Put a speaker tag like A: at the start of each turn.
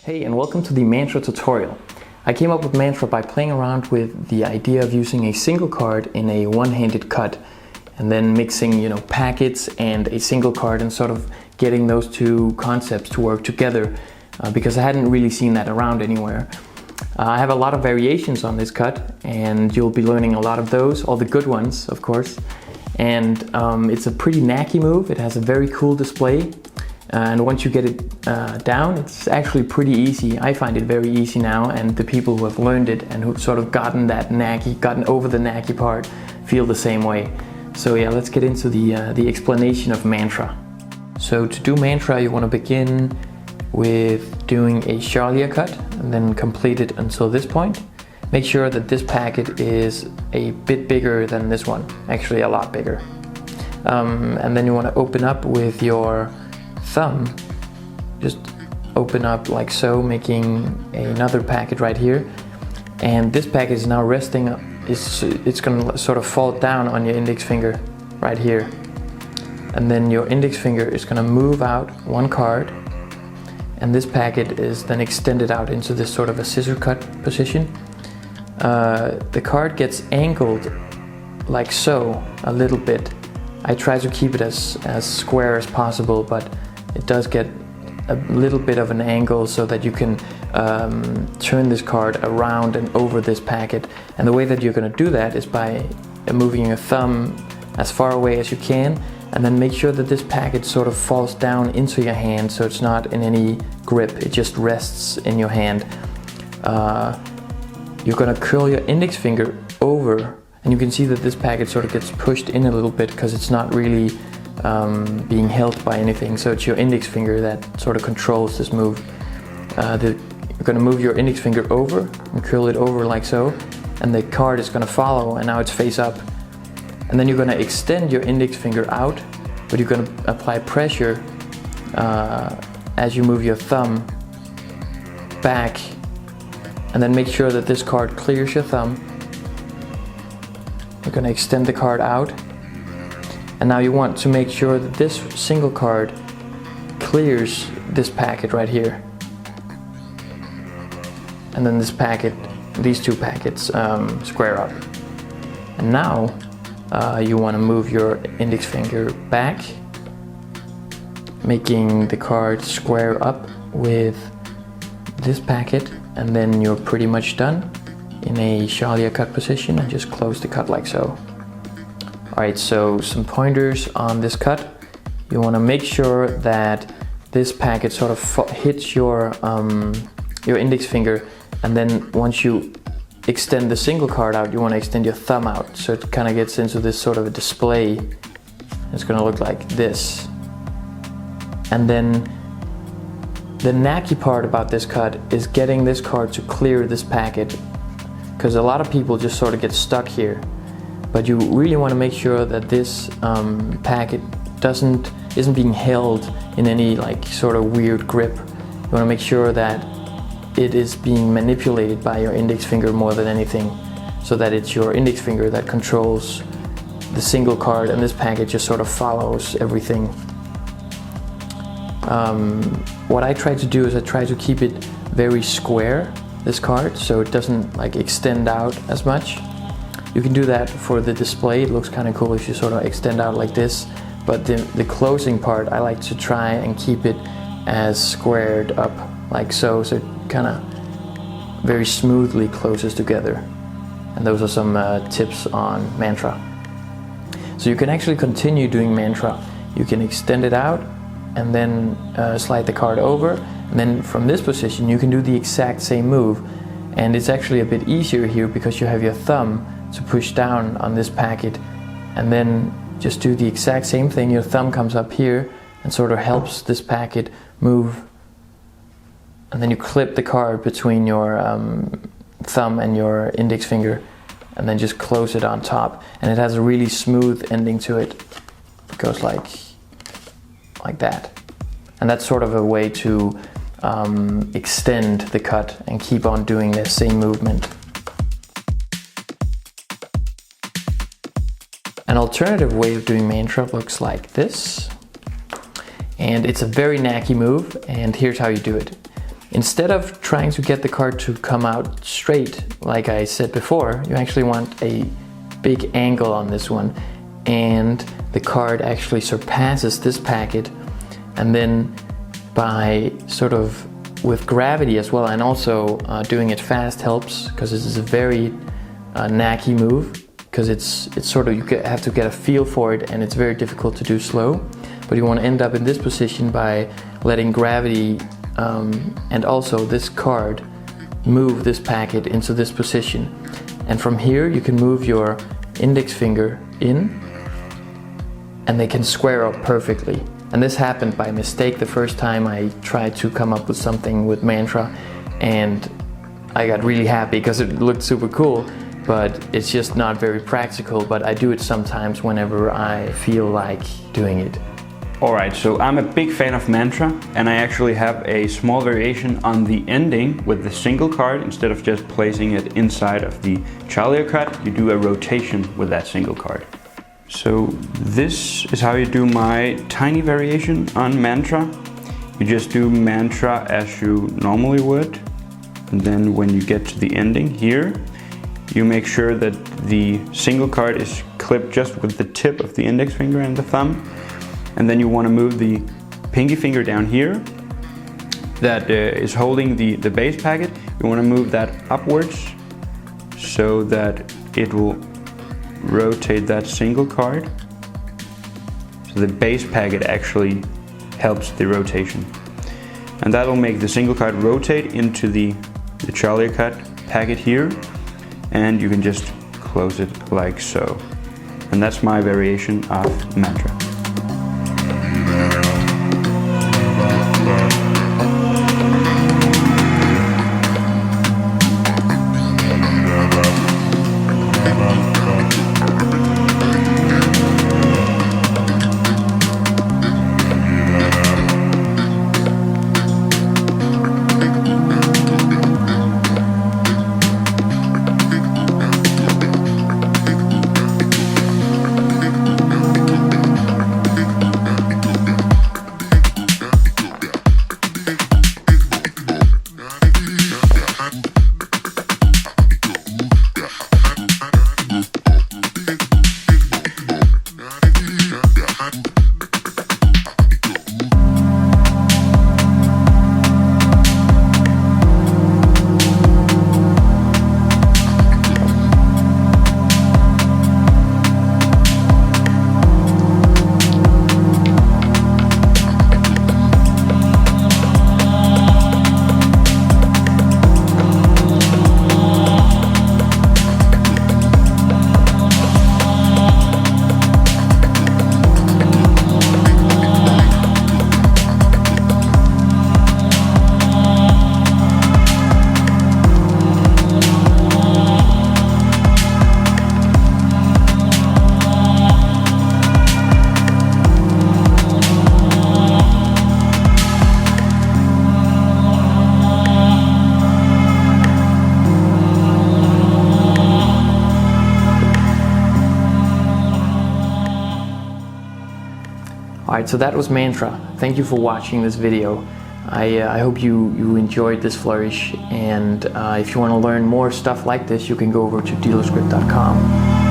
A: Hey, and welcome to the Mantra tutorial. I came up with Mantra by playing around with the idea of using a single card in a one-handed cut and then mixing, packets and a single card and sort of getting those two concepts to work together because I hadn't really seen that around anywhere. I have a lot of variations on this cut and you'll be learning a lot of those, all the good ones, of course. And it's a pretty knacky move. It has a very cool display. And once you get it down, it's actually pretty easy. I find it very easy now, and the people who have learned it and who've sort of gotten over the knacky part feel the same way. So yeah, let's get into the explanation of Mantra. So to do Mantra, you want to begin with doing a Charlier cut and then complete it until this point. Make sure that this packet is a bit bigger than this one, actually a lot bigger. And then you want to open up with your thumb, just open up like so, making another packet right here, and this packet is now resting up. It's going to sort of fall down on your index finger right here, and then your index finger is going to move out one card, and this packet is then extended out into this sort of a scissor cut position. The card gets angled like so a little bit. I try to keep it as square as possible, but it does get a little bit of an angle so that you can turn this card around and over this packet. And the way that you're going to do that is by moving your thumb as far away as you can, and then make sure that this packet sort of falls down into your hand so it's not in any grip, it just rests in your hand. You're going to curl your index finger over, and you can see that this packet sort of gets pushed in a little bit because it's not really being held by anything, so it's your index finger that sort of controls this move. You're going to move your index finger over and curl it over like so, and the card is going to follow, and now it's face up. And then you're going to extend your index finger out, but you're going to apply pressure as you move your thumb back, and then make sure that this card clears your thumb. You're going to extend the card out. And now you want to make sure that this single card clears this packet right here. And then these two packets square up. And now you want to move your index finger back, making the card square up with this packet, and then you're pretty much done in a Charlier cut position, and just close the cut like so. Alright, so some pointers on this cut. You want to make sure that this packet sort of hits your index finger, and then once you extend the single card out, you want to extend your thumb out so it kind of gets into this sort of a display. It's going to look like this. And then the knacky part about this cut is getting this card to clear this packet, because a lot of people just sort of get stuck here. But you really want to make sure that this packet isn't being held in any sort of weird grip. You want to make sure that it is being manipulated by your index finger more than anything, so that it's your index finger that controls the single card, and this packet just sort of follows everything. What I try to do is I try to keep it very square, this card, so it doesn't extend out as much. You can do that for the display. It looks kind of cool if you sort of extend out like this, but the closing part, I like to try and keep it as squared up like so it kind of very smoothly closes together. And those are some tips on Mantra. So you can actually continue doing Mantra. You can extend it out and then slide the card over, and then from this position you can do the exact same move, and it's actually a bit easier here because you have your thumb to push down on this packet, and then just do the exact same thing. Your thumb comes up here and sort of helps this packet move, and then you clip the card between your thumb and your index finger, and then just close it on top, and it has a really smooth ending to it. It goes like that, and that's sort of a way to extend the cut and keep on doing the same movement. An alternative way of doing Mantra looks like this, and it's a very knacky move, and here's how you do it. Instead of trying to get the card to come out straight, like I said before, you actually want a big angle on this one, and the card actually surpasses this packet, and then by sort of with gravity as well, and also doing it fast helps, because this is a very knacky move, because it's sort of, you have to get a feel for it, and it's very difficult to do slow. But you want to end up in this position by letting gravity and also this card move this packet into this position. And from here you can move your index finger in, and they can square up perfectly. And this happened by mistake the first time I tried to come up with something with Mantra, and I got really happy because it looked super cool, but it's just not very practical. But I do it sometimes whenever I feel like doing it.
B: Alright, so I'm a big fan of Mantra, and I actually have a small variation on the ending with the single card. Instead of just placing it inside of the Charlier cut, you do a rotation with that single card. So this is how you do my tiny variation on Mantra. You just do Mantra as you normally would, and then when you get to the ending here, you make sure that the single card is clipped just with the tip of the index finger and the thumb. And then you want to move the pinky finger down here that is holding the base packet. You want to move that upwards so that it will rotate that single card. So the base packet actually helps the rotation. And that will make the single card rotate into the Charlier cut packet here. And you can just close it like so. And that's my variation of Mantra.
A: Alright, so that was Mantra. Thank you for watching this video. I hope you enjoyed this flourish, and if you want to learn more stuff like this, you can go over to dealerscript.com.